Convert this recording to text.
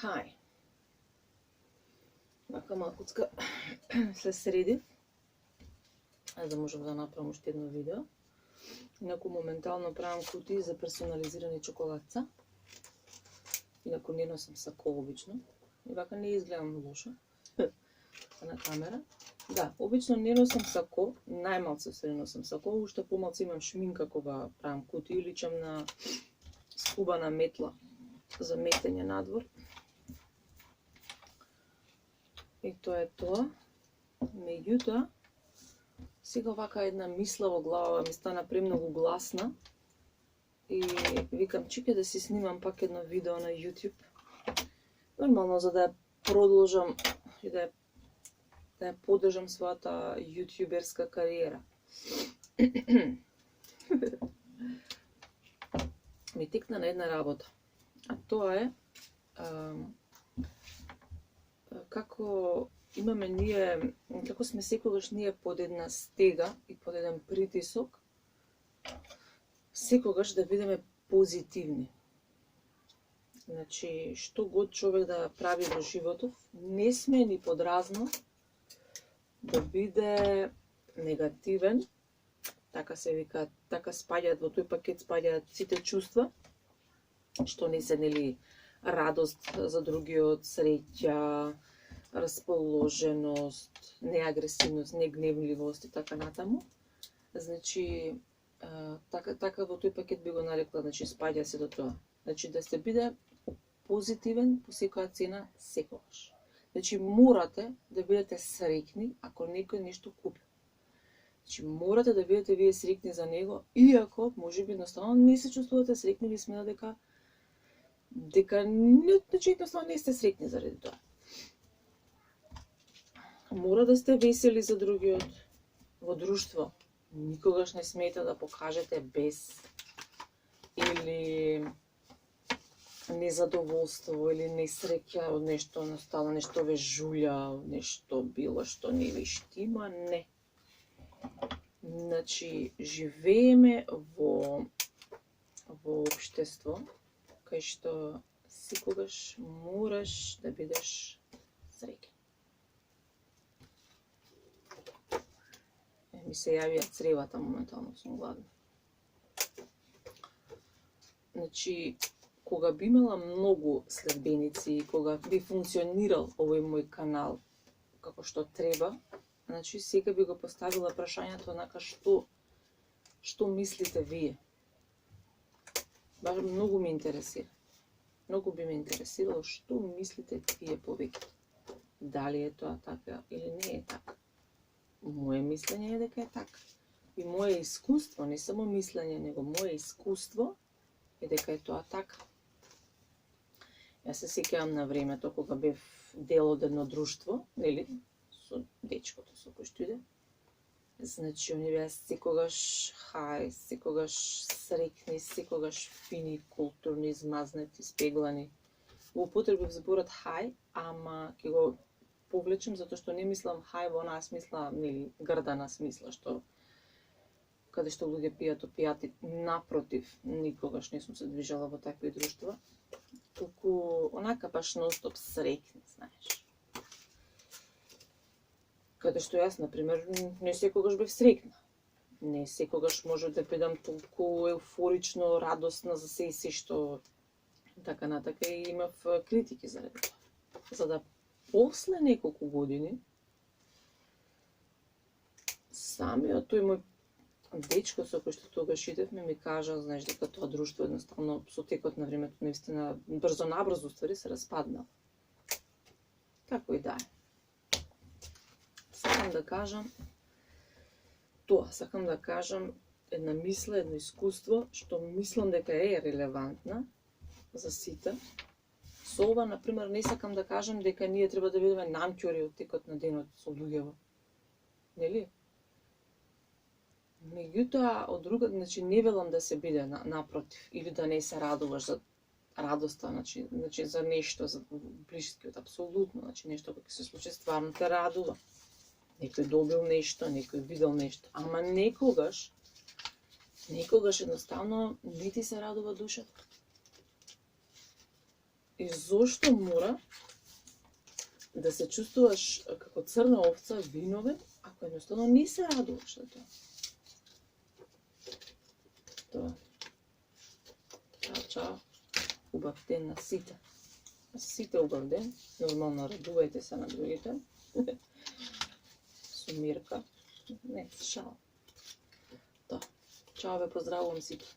Хај. Вака малкуцка се средив, за да можам да направам уште едно видео. Инаку моментално правам кутии за персонализирани чоколадца. Инаку не носам сако обично. И вака не изгледам лошо на камера. Да, обично не носам сако, најмалце се не носам сако, уште помалце имам шминка кога правам кутии, личам на скубана метла за метење надвор. И тоа е тоа. Меѓутоа, сега вака една мисла во глава ми стана премногу гласна и викам чекај да си снимам пак едно видео на YouTube. Нормално за да ја продолжам и да ја поддржам својата јутјуберска кариера. Ми текна на една работа, а тоа е како имаме ние, како сме секогаш ние под една стега и под еден притисок, секогаш да бидеме позитивни. Значи, што год човек да прави во животов, не сме ни подразно да биде негативен, така се вика, така спаѓаат во тој пакет спаѓаат сите чувства, што не се нели радост за другиот, среќа, расположеност, неагресивност, негневливост и така натаму. Значи, така во тој пакет би го нарекла, значи спаѓа се до тоа. Значи да се биде позитивен по секоја цена секогаш. Значи морате да бидете среќни ако некој нешто купи. Значи морате да бидете вие среќни за него, иако можеби едноставно не се чувствувате среќни, ви смена дека едноставно не сте среќни заради тоа. Мора да сте весели за другиот во друштво. Никогаш не смеете да покажете бес или незадоволство или несреќа од нешто, настало нешто ве жулја, нешто било што не ви штима, не. Значи, живееме во општество кај што секогаш мораш да бидеш среќен. Ми се јавија цревата, моментално сум гладна. Значи, кога би имала многу следбеници, кога би функционирал овој мој канал како што треба, значи сега би го поставила прашањето онака што мислите вие. Баш многу ме интересира. Многу би ме интересирало што мислите вие повеќе. Дали е тоа така или не е така. Моje мислење е дека е така. И моje искуство, не само мислење, него моje искуство е дека е тоа така. Јас се сеќавам на времето кога бев дел од едно друштво, нели, со дечкото со кој што иде. Значи, они беа секогаш хај, секогаш среќни, секогаш фини, културни, измазнати, спеглани. Во употребив зборот хај, ама ќе го повлечем затоа што не мислам хај во онаа смисла, нели, грдана смисла, што каде што луѓе пијат опијати, напротив, никогаш не сум се движала во такви друштва. Туку онака баш нон-стоп среќни, знаеш. Каде што јас, например, не секогаш бев среќна. Не секогаш може да бидам толку еуфорично, радосна за се и се што така натака и имав критики заради тоа. За да после неколку години самиот тој мој дечко со кој што тогаш идевме ми кажа, знаеш, дека тоа друштво едноставно со текот на времето навистина брзо ствари се распаднало. Како и да е. Сакам да кажам тоа, сакам да кажам една мисла, едно искуство што мислам дека е релевантна за сите. Со ова, например, не сакам да кажам дека ние треба да бидеме намќори од текот на денот со луѓево. Нели? Меѓутоа, од друга, значи не велам да се биде напротив или да не се радуваш за радоста, значи за нешто, за блискиот, апсолутно, значи нешто кога ќе се случи стварно те радува. Некој добил нешто, некој видел нешто, ама некогаш едноставно не ти се радува душата. И зошто мора да се чувствуваш како црна овца, виновен, ако едноставно не се радуваш на тоа. Тоа. Чао, чао. Убав ден на сите. На сите убав ден. Нормално радувајте се на другите. Со мирка. Не, шал. Тоа. Чао, ве поздравувам сите.